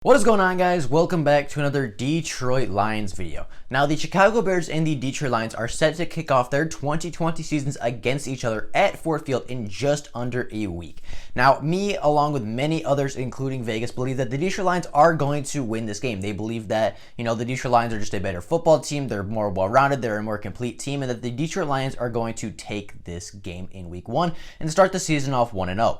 What is going on, guys? Welcome back to another Detroit Lions video. Now, the Chicago Bears and the Detroit Lions are set to kick off their 2020 seasons against each other at Ford Field in just under a week. Now, me, along with many others, including Vegas, believe that the Detroit Lions are going to win this game. They believe that, the Detroit Lions are just a better football team, they're more well-rounded, they're a more complete team, and that the Detroit Lions are going to take this game in week one and start the season off 1-0.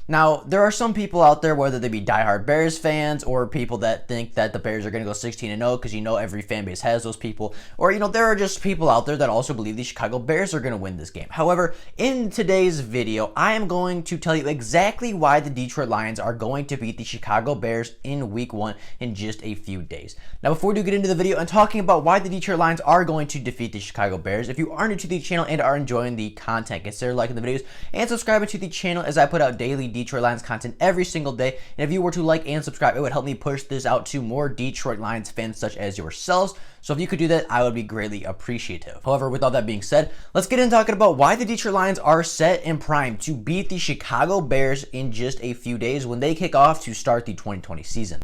Now, there are some people out there, whether they be diehard Bears fans or people that think that the Bears are going to go 16-0 because every fan base has those people, or there are just people out there that also believe the Chicago Bears are going to win this game. However, in today's video, I am going to tell you exactly why the Detroit Lions are going to beat the Chicago Bears in week one in just a few days. Now, before we do get into the video and talking about why the Detroit Lions are going to defeat the Chicago Bears, if you are new to the channel and are enjoying the content, consider liking the videos and subscribing to the channel as I put out daily Detroit Lions content every single day. And if you were to like and subscribe, it would help me push this out to more Detroit Lions fans such as yourselves. So if you could do that, I would be greatly appreciative. However, with all that being said, let's get into talking about why the Detroit Lions are set and primed to beat the Chicago Bears in just a few days when they kick off to start the 2020 season.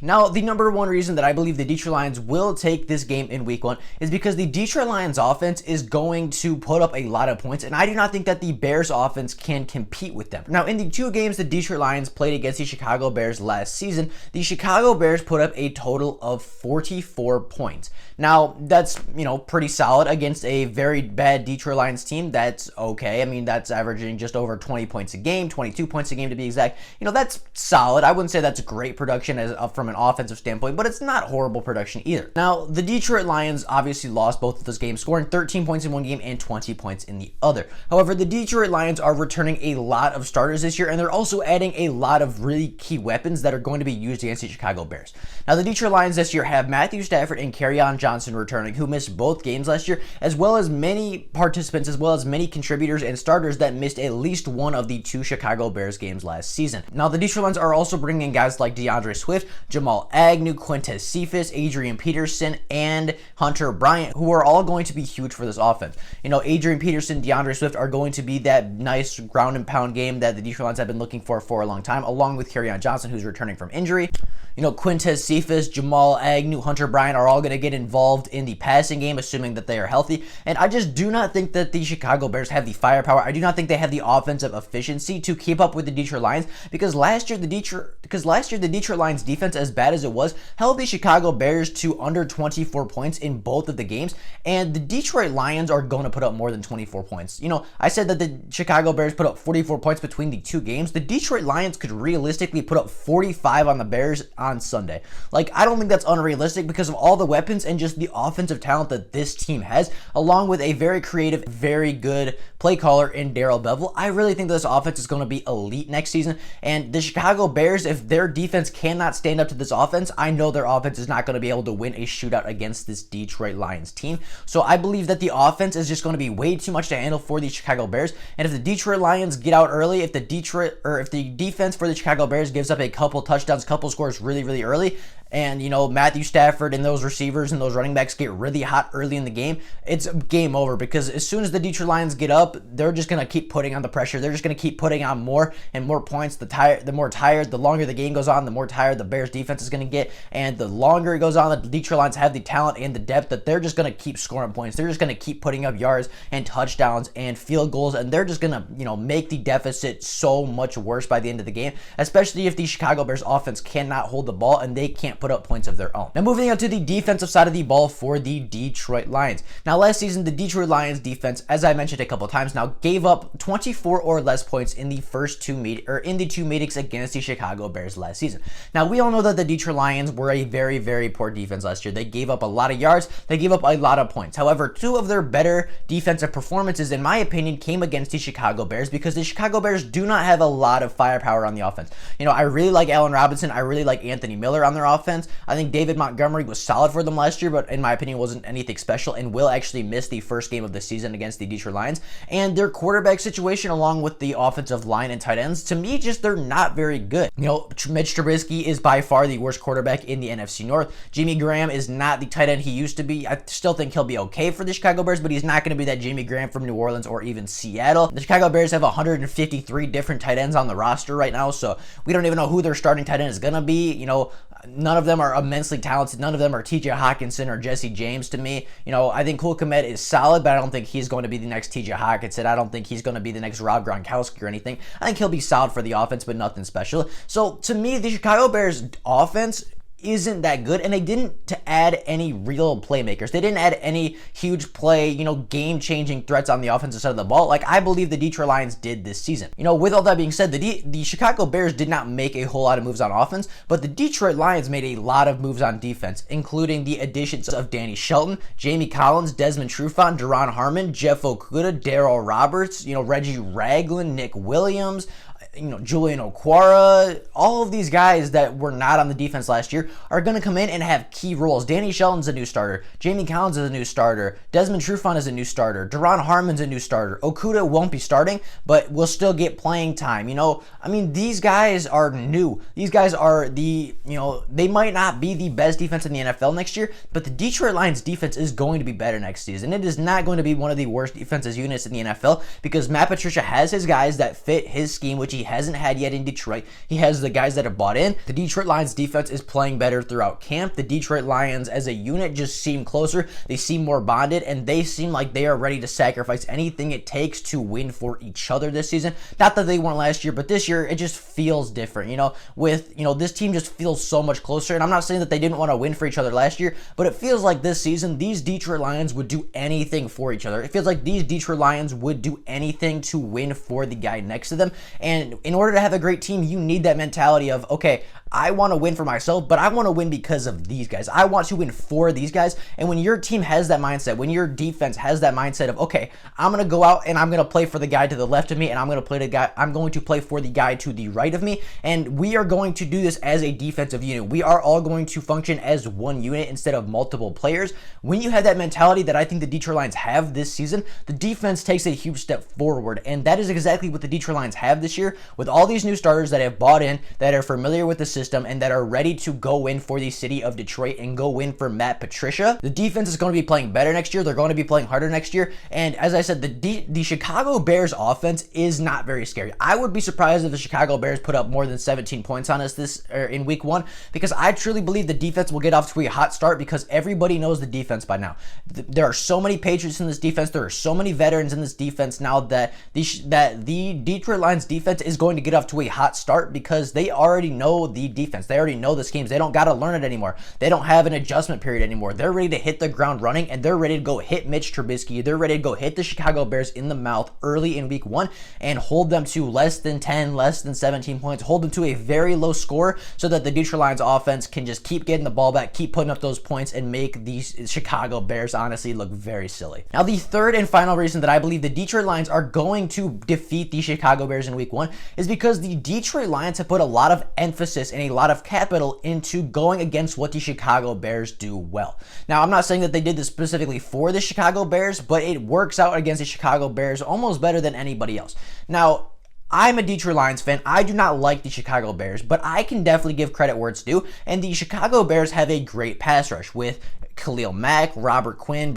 Now, the number one reason that I believe the Detroit Lions will take this game in week one is because the Detroit Lions offense is going to put up a lot of points, and I do not think that the Bears offense can compete with them. Now, in the two games the Detroit Lions played against the Chicago Bears last season, the Chicago Bears put up a total of 44 points. Now, that's, pretty solid against a very bad Detroit Lions team. That's okay. I mean, that's averaging just over 20 points a game, 22 points a game to be exact. That's solid. I wouldn't say that's great production from an offensive standpoint, but it's not horrible production either. Now, the Detroit Lions obviously lost both of those games, scoring 13 points in one game and 20 points in the other. However, the Detroit Lions are returning a lot of starters this year, and they're also adding a lot of really key weapons that are going to be used against the Chicago Bears. Now, the Detroit Lions this year have Matthew Stafford and Kerryon Johnson returning, who missed both games last year, as well as many participants, as well as many contributors and starters that missed at least one of the two Chicago Bears games last season. Now, the Detroit Lions are also bringing in guys like DeAndre Swift, Jamal Agnew, Quintez Cephus, Adrian Peterson, and Hunter Bryant, who are all going to be huge for this offense. Adrian Peterson, DeAndre Swift are going to be that nice ground and pound game that the Detroit Lions have been looking for a long time, along with Kerryon Johnson, who's returning from injury. Quintez Cephus, Jamal Agnew, Hunter Bryant are all going to get involved in the passing game, assuming that they are healthy. And I just do not think that the Chicago Bears have the firepower. I do not think they have the offensive efficiency to keep up with the Detroit Lions, because last year the Detroit Lions defense, as bad as it was, held the Chicago Bears to under 24 points in both of the games, and the Detroit Lions are going to put up more than 24 points. I said that the Chicago Bears put up 44 points between the two games. The Detroit Lions could realistically put up 45 on the Bears on Sunday. I don't think that's unrealistic because of all the weapons and just the offensive talent that this team has, along with a very creative, very good play caller in Darrell Bevell. I really think this offense is going to be elite next season, and the Chicago Bears, if their defense cannot stand up to this offense, I know their offense is not going to be able to win a shootout against this Detroit Lions team. So I believe that the offense is just going to be way too much to handle for the Chicago Bears, and if the Detroit Lions get out early, if the defense for the Chicago Bears gives up a couple touchdowns, couple scores really early, and Matthew Stafford and those receivers and those running backs get really hot early in the game, it's game over, because as soon as the Detroit Lions get up, they're just going to keep putting on the pressure. They're just going to keep putting on more and more points. The more tired, the longer the game goes on, the more tired the Bears defense is going to get, and the longer it goes on, the Detroit Lions have the talent and the depth that they're just going to keep scoring points. They're just going to keep putting up yards and touchdowns and field goals, and they're just going to make the deficit so much worse by the end of the game, especially if the Chicago Bears offense cannot hold the ball and they can't put up points of their own. Now, moving on to the defensive side of the ball for the Detroit Lions. Now, last season, the Detroit Lions defense, as I mentioned a couple times now, gave up 24 or less points in the two meetings against the Chicago Bears last season. Now, we all know that the Detroit Lions were a very poor defense last year. They gave up a lot of yards. They gave up a lot of points. However, two of their better defensive performances, in my opinion, came against the Chicago Bears, because the Chicago Bears do not have a lot of firepower on the offense. I really like Allen Robinson. I really like Anthony Miller on their offense. offense. I think David Montgomery was solid for them last year, but in my opinion wasn't anything special and will actually miss the first game of the season against the Detroit Lions. And their quarterback situation along with the offensive line and tight ends, to me, just they're not very good. You know, Mitch Trubisky is by far the worst quarterback in the NFC North. Jimmy Graham is not the tight end he used to be. I still think he'll be okay for the Chicago Bears, but he's not going to be that Jimmy Graham from New Orleans or even Seattle. The Chicago Bears have 153 different tight ends on the roster right now, so we don't even know who their starting tight end is going to be. You know, none of them are immensely talented. None of them are TJ Hawkinson or Jesse James to me. You know, I think Cole Kmet is solid, but I don't think he's going to be the next TJ Hawkinson. I don't think he's going to be the next Rob Gronkowski or anything. I think he'll be solid for the offense, but nothing special. So to me, the Chicago Bears offense isn't that good, and they didn't add any real playmakers. They didn't add any huge play, you know, game-changing threats on the offensive side of the ball like I believe the Detroit Lions did this season. You know, with all that being said, the Chicago Bears did not make a whole lot of moves on offense, but the Detroit Lions made a lot of moves on defense, including the additions of Danny Shelton, Jamie Collins, Desmond Trufant, Duron Harmon, Jeff Okudah, Darryl Roberts, you know, Reggie Ragland, Nick Williams, you know, Julian Okwara. All of these guys that were not on the defense last year are going to come in and have key roles. Danny Shelton's a new starter. Jamie Collins is a new starter. Desmond Trufant is a new starter. Duron Harmon's a new starter. Okudah won't be starting, but will still get playing time. You know, I mean, these guys are new. These guys are you know, they might not be the best defense in the NFL next year, but the Detroit Lions defense is going to be better next season. It is not going to be one of the worst defensive units in the NFL because Matt Patricia has his guys that fit his scheme, which he hasn't had yet in Detroit. He has the guys that have bought in. The Detroit Lions defense is playing better throughout camp. The Detroit Lions as a unit just seem closer. They seem more bonded, and they seem like they are ready to sacrifice anything it takes to win for each other this season. Not that they weren't last year, but this year it just feels different. You know, with, you know, this team just feels so much closer, and I'm not saying that they didn't want to win for each other last year, but it feels like this season these Detroit Lions would do anything for each other. It feels like these Detroit Lions would do anything to win for the guy next to them. And in order to have a great team, you need that mentality of, okay, I want to win for myself, but I want to win because of these guys. I want to win for these guys. And when your team has that mindset, when your defense has that mindset of, okay, I'm going to go out and I'm going to play for the guy to the left of me, and I'm going to play for the guy to the right of me, and we are going to do this as a defensive unit. We are all going to function as one unit instead of multiple players. When you have that mentality that I think the Detroit Lions have this season, the defense takes a huge step forward, and that is exactly what the Detroit Lions have this year with all these new starters that have bought in, that are familiar with the system, and that are ready to go in for the city of Detroit and go in for Matt Patricia. The defense is going to be playing better next year. They're going to be playing harder next year. And as I said, the Chicago Bears offense is not very scary. I would be surprised if the Chicago Bears put up more than 17 points on us in week 1, because I truly believe the defense will get off to a hot start because everybody knows the defense by now. There are so many Patriots in this defense. There are so many veterans in this defense now that the Detroit Lions defense is going to get off to a hot start because they already know the defense. They already know the schemes. They don't got to learn it anymore. They don't have an adjustment period anymore. They're ready to hit the ground running, and they're ready to go hit Mitch Trubisky. They're ready to go hit the Chicago Bears in the mouth early in week 1 and hold them to less than 10, less than 17 points, hold them to a very low score so that the Detroit Lions offense can just keep getting the ball back, keep putting up those points, and make these Chicago Bears honestly look very silly. Now, the third and final reason that I believe the Detroit Lions are going to defeat the Chicago Bears in week 1 is because the Detroit Lions have put a lot of emphasis and a lot of capital into going against what the Chicago Bears do well. Now, I'm not saying that they did this specifically for the Chicago Bears, but it works out against the Chicago Bears almost better than anybody else. Now, I'm a Detroit Lions fan. I do not like the Chicago Bears, but I can definitely give credit where it's due. And the Chicago Bears have a great pass rush with Khalil Mack, Robert Quinn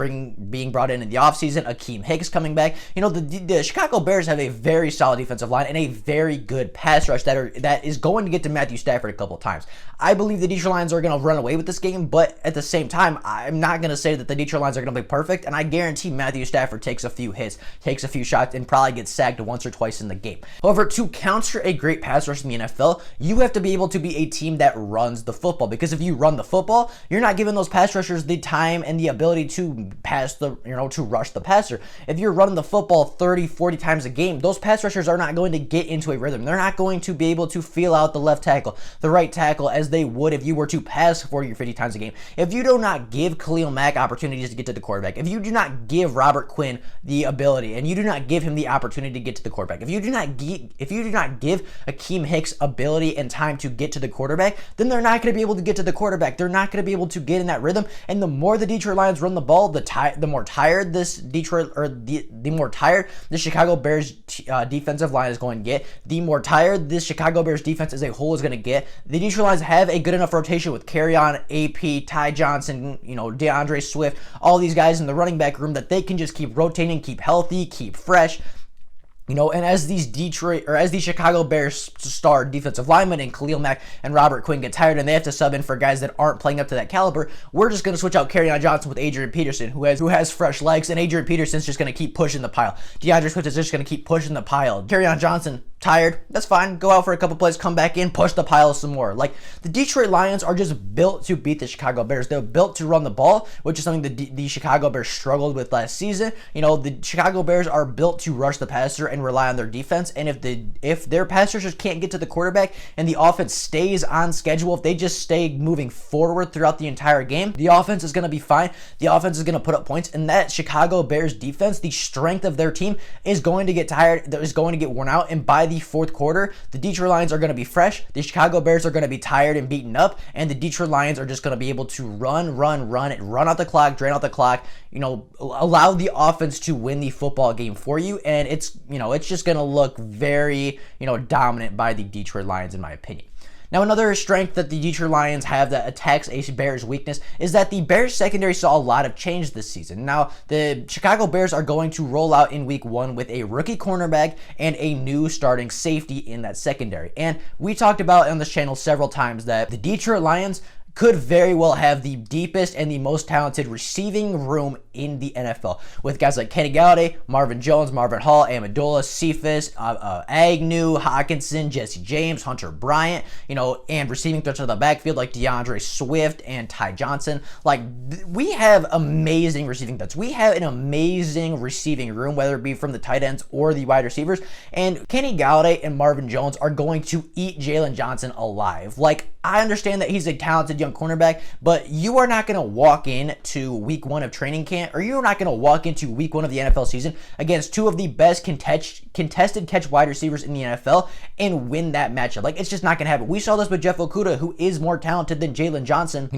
being brought in the offseason, Akeem Hicks coming back. You know, the Chicago Bears have a very solid defensive line and a very good pass rush that is going to get to Matthew Stafford a couple of times. I believe the Detroit Lions are going to run away with this game, but at the same time, I'm not going to say that the Detroit Lions are going to be perfect, and I guarantee Matthew Stafford takes a few hits, takes a few shots, and probably gets sacked once or twice in the game. However, to counter a great pass rush in the NFL, you have to be able to be a team that runs the football, because if you run the football, you're not giving those pass rushers the time and the ability to pass the, to rush the passer. If you're running the football 30, 40 times a game, those pass rushers are not going to get into a rhythm. They're not going to be able to feel out the left tackle, the right tackle, as they would if you were to pass 40 or 50 times a game. If you do not give Khalil Mack opportunities to get to the quarterback, if you do not give Robert Quinn the ability, and you do not give him the opportunity to get to the quarterback, if you do not give Akeem Hicks ability and time to get to the quarterback, then they're not going to be able to get to the quarterback. They're not going to be able to get in that rhythm. And the more the Detroit Lions run the ball, the more tired the more tired the Chicago Bears defensive line is going to get. The more tired this Chicago Bears defense as a whole is going to get. The Detroit Lions have a good enough rotation with Kerryon, AP, Ty Johnson, DeAndre Swift, all these guys in the running back room that they can just keep rotating, keep healthy, keep fresh. And as these Chicago Bears star defensive linemen and Khalil Mack and Robert Quinn get tired and they have to sub in for guys that aren't playing up to that caliber, we're just going to switch out Kerryon Johnson with Adrian Peterson, who has fresh legs, and Adrian Peterson's just going to keep pushing the pile. DeAndre Swift is just going to keep pushing the pile. Kerryon Johnson, tired, that's fine. Go out for a couple plays, come back in, push the pile some more. Like, the Detroit Lions are just built to beat the Chicago Bears. They're built to run the ball, which is something the Chicago Bears struggled with last season. The Chicago Bears are built to rush the passer and rely on their defense. And if their pass rushers can't get to the quarterback and the offense stays on schedule, if they just stay moving forward throughout the entire game, the offense is going to be fine. The offense is going to put up points. And that Chicago Bears defense, the strength of their team, is going to get tired, is going to get worn out. And by the fourth quarter, the Detroit Lions are going to be fresh. The Chicago Bears are going to be tired and beaten up. And the Detroit Lions are just going to be able to run out the clock, drain out the clock, allow the offense to win the football game for you. And it's just going to look very, dominant by the Detroit Lions, in my opinion. Now, another strength that the Detroit Lions have that attacks a Bears weakness is that the Bears secondary saw a lot of change this season. Now, the Chicago Bears are going to roll out in week 1 with a rookie cornerback and a new starting safety in that secondary. And we talked about on this channel several times that the Detroit Lions could very well have the deepest and the most talented receiving room in the NFL, with guys like Kenny Golladay, Marvin Jones, Marvin Hall, Amendola, Cephas, Agnew, Hockenson, Jesse James, Hunter Bryant, and receiving threats out of the backfield like DeAndre Swift and Ty Johnson. Like, we have amazing receiving threats. We have an amazing receiving room, whether it be from the tight ends or the wide receivers. And Kenny Golladay and Marvin Jones are going to eat Jalen Johnson alive. Like, I understand that he's a talented young cornerback, but you are not going to walk into week 1 of training camp, or you're not going to walk into week 1 of the NFL season against two of the best contested catch wide receivers in the NFL and win that matchup. Like, it's just not going to happen. We saw this with Jeff Okudah, who is more talented than Jalen Johnson.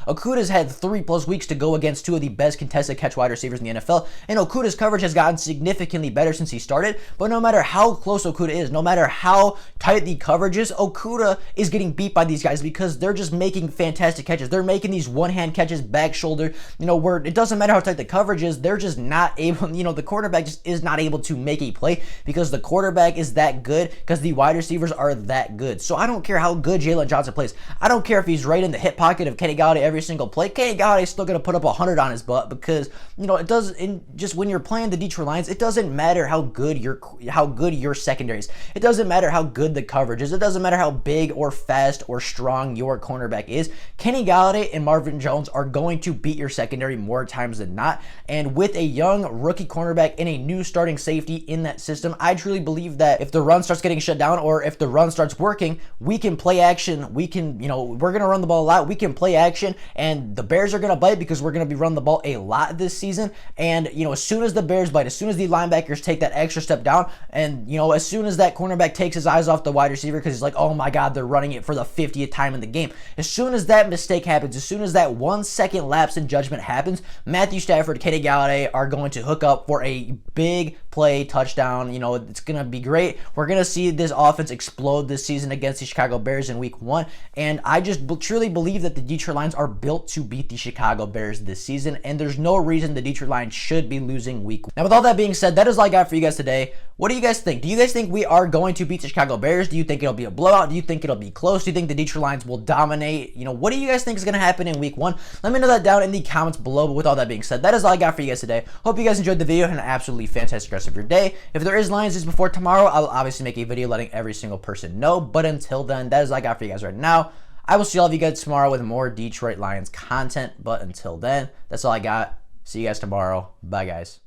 Okudah's had 3+ weeks to go against two of the best contested catch wide receivers in the NFL, and Okudah's coverage has gotten significantly better since he started. But no matter how close Okudah is, no matter how tight the coverage is, Okudah is getting beat by these guys because they're just making fantastic catches. They're making these one-hand catches, back shoulder, where it doesn't matter how tight the coverage is, they're just not able, the quarterback just is not able to make a play because the quarterback is that good, because the wide receivers are that good. So I don't care how good Jalen Johnson plays. I don't care if he's right in the hip pocket of Kenny Golladay every single play. Kenny Golladay is still going to put up 100 on his butt because, it does, just when you're playing the Detroit Lions, it doesn't matter how good your secondary is. It doesn't matter how good the coverage is. It doesn't matter how big or fast or strong your cornerback is. Kenny Golladay and Marvin Jones are going to beat your secondary more times than not. And with a young rookie cornerback and a new starting safety in that system, I truly believe that if the run starts getting shut down, or if the run starts working, we can play action. We can, we're going to run the ball a lot. We can play action, and the Bears are going to bite because we're going to be running the ball a lot this season. And, as soon as the Bears bite, as soon as the linebackers take that extra step down, and, as soon as that cornerback takes his eyes off the wide receiver because he's like, oh my God, they're running it for the 50th time in the game. As soon as that mistake happens, as soon as that 1 second lapse in judgment happens, Matthew Stafford, Kenny Golladay are going to hook up for a big play touchdown. It's going to be great. We're going to see this offense explode this season against the Chicago Bears in week 1. And I just truly believe that the Detroit Lions are built to beat the Chicago Bears this season. And there's no reason the Detroit Lions should be losing week 1. Now, with all that being said, that is all I got for you guys today. What do you guys think? Do you guys think we are going to beat the Chicago Bears? Do you think it'll be a blowout? Do you think it'll be close? Do you think the Detroit Lions will dominate? What do you guys think is going to happen in week 1? Let me know that down in the comments below. But with all that being said, that is all I got for you guys today. Hope you guys enjoyed the video and an absolutely fantastic rest of your day. If there is Lions news before tomorrow, I'll obviously make a video letting every single person know. But until then, that is all I got for you guys right now. I will see all of you guys tomorrow with more Detroit Lions content. But until then, that's all I got. See you guys tomorrow. Bye, guys.